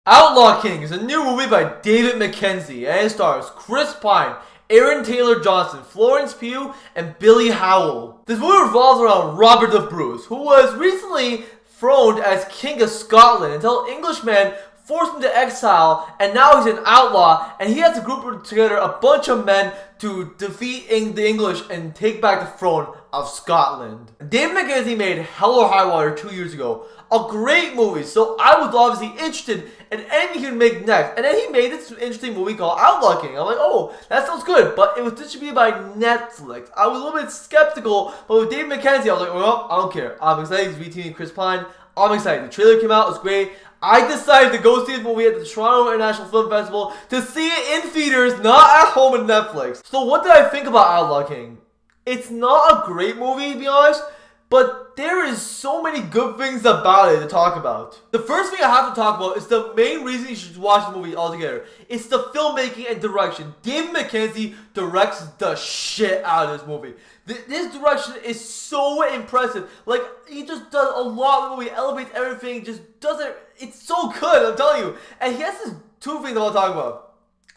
Outlaw King is a new movie by David Mackenzie and it stars Chris Pine, Aaron Taylor Johnson, Florence Pugh, and Billy Howell. This movie revolves around Robert the Bruce, who was recently throned as King of Scotland until Englishmen forced him to exile, and now he's an outlaw, and he has to group together a bunch of men to defeat the English and take back the throne of Scotland. David Mackenzie made Hell or High Water 2 years ago. A great movie, so I was obviously interested in anything he would make next. And then he made this interesting movie called Outlaw King. I'm like, oh, that sounds good, but it was distributed by Netflix. I was a little bit skeptical, but with David Mackenzie, I was like, well, I don't care. I'm excited. He's reteaming Chris Pine. I'm excited. The trailer came out, it was great. I decided to go see this movie at the Toronto International Film Festival to see it in theaters, not at home on Netflix. So what did I think about Outlaw King? It's not a great movie, to be honest, but there is so many good things about it to talk about. The first thing I have to talk about is the main reason you should watch the movie altogether. It's the filmmaking and direction. David Mackenzie directs the shit out of this movie. This direction is so impressive. Like, he just does a lot of the movie, elevates everything, just does it. It's so good, I'm telling you. And he has this two things I want to talk about.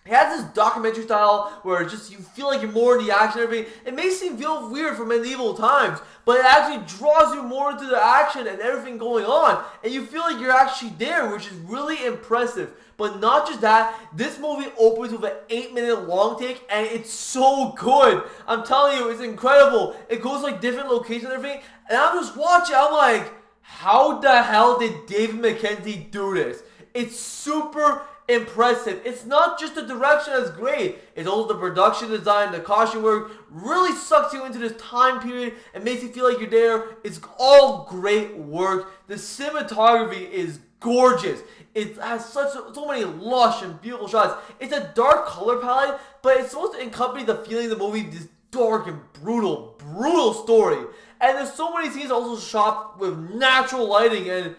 He has this documentary style where it's just you feel like you're more in the action and everything. It makes you feel weird from medieval times, but it actually draws you more into the action and everything going on, and you feel like you're actually there, which is really impressive. But not just that, this movie opens with an 8-minute long take, and it's so good. I'm telling you, it's incredible. It goes like different locations and everything, and I'm just watching, I'm like, how the hell did David Mackenzie do this? It's super impressive. It's not just the direction that's great, it's also the production design, the costume work really sucks you into this time period and makes you feel like you're there. It's all great work. The cinematography is gorgeous. It has so many lush and beautiful shots. It's a dark color palette, but it's supposed to accompany the feeling of the movie, this dark and brutal story. And there's so many scenes also shot with natural lighting, and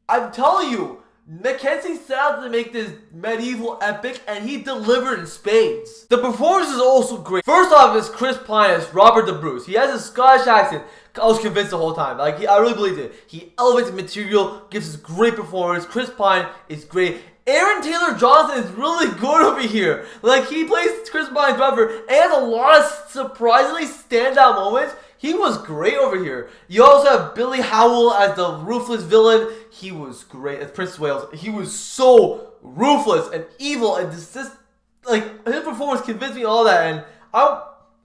I'm telling you, Mackenzie set out to make this medieval epic, and he delivered in spades. The performance is also great. First off is Chris Pine as Robert the Bruce. He has a Scottish accent. I was convinced the whole time. I really believed it. He elevates the material, gives us great performance. Chris Pine is great. Aaron Taylor Johnson is really good over here. Like, he plays Chris Pine's brother, and he has a lot of surprisingly standout moments. He was great over here. You also have Billy Howell as the ruthless villain. He was great as Prince of Wales. He was so ruthless and evil, and just like, his performance convinced me all that, and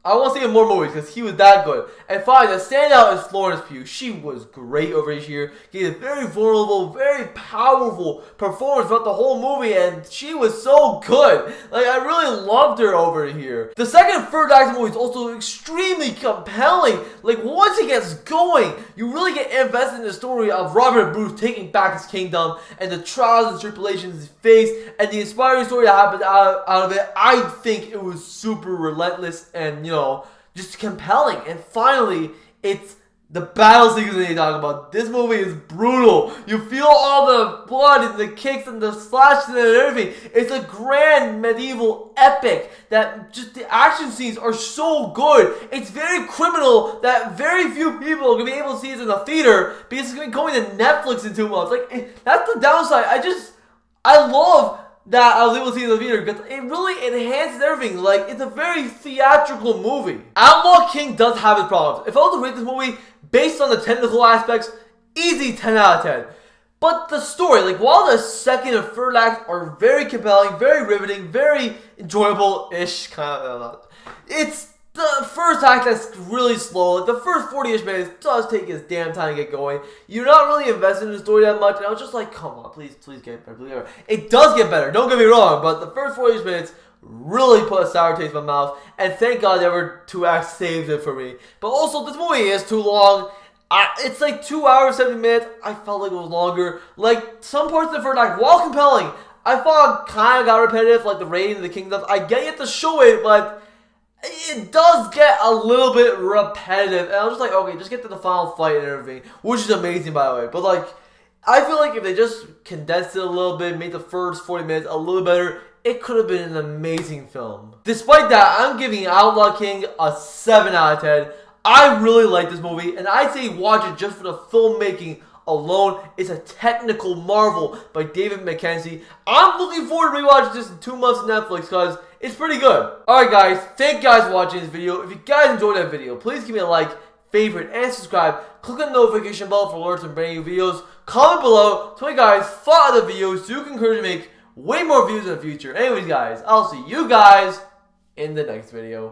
I want to see him more movies because he was that good. And finally, the standout is Florence Pugh. She was great over here. Gave a very vulnerable, very powerful performance throughout the whole movie, and she was so good. Like, I really loved her over here. The second and third act of the movie is also extremely compelling. Like, once it gets going, you really get invested in the story of Robert Bruce taking back his kingdom and the trials and tribulations he faced, and the inspiring story that happened out of it. I think it was super relentless and, just compelling. And finally, it's the battle sequence that you talk about. This movie is brutal. You feel all the blood and the kicks and the slashes and everything. It's a grand medieval epic that just the action scenes are so good. It's very criminal that very few people are going to be able to see this in the theater because it's going to be going to Netflix in 2 months. Like, that's the downside. I love that I was able to see in the theater because it really enhances everything. Like, it's a very theatrical movie. Outlaw King does have its problems. If I was to rate this movie based on the technical aspects, easy 10 out of 10. But the story, like, while the second and third act are very compelling, very riveting, very enjoyable-ish, kind of, it's the first act that's really slow. Like, the first 40-ish minutes does take its damn time to get going. You're not really invested in the story that much, and I was just like, come on, please get better, please get better. It does get better, don't get me wrong, but the first 40-ish minutes really put a sour taste in my mouth, and thank God the other 2 acts saved it for me. But also, this movie is too long. It's like 2 hours, 70 minutes. I felt like it was longer. Like, some parts of the first act, while compelling, I thought kind of got repetitive, like the Reign of the Kingdoms. I get you have to show it, but it does get a little bit repetitive, and I was just like, okay, just get to the final fight and everything, which is amazing, by the way. But, like, I feel like if they just condensed it a little bit, made the first 40 minutes a little better, it could have been an amazing film. Despite that, I'm giving Outlaw King a 7 out of 10. I really like this movie, and I'd say watch it just for the filmmaking alone is a technical marvel by David Mackenzie. I'm looking forward to rewatching this in 2 months on Netflix because it's pretty good. Alright guys, thank you guys for watching this video. If you guys enjoyed that video, please give me a like, favorite, and subscribe. Click on the notification bell for alerts and brand new videos. Comment below, tell you guys follow the videos so you can encourage me to make way more videos in the future. Anyways guys, I'll see you guys in the next video.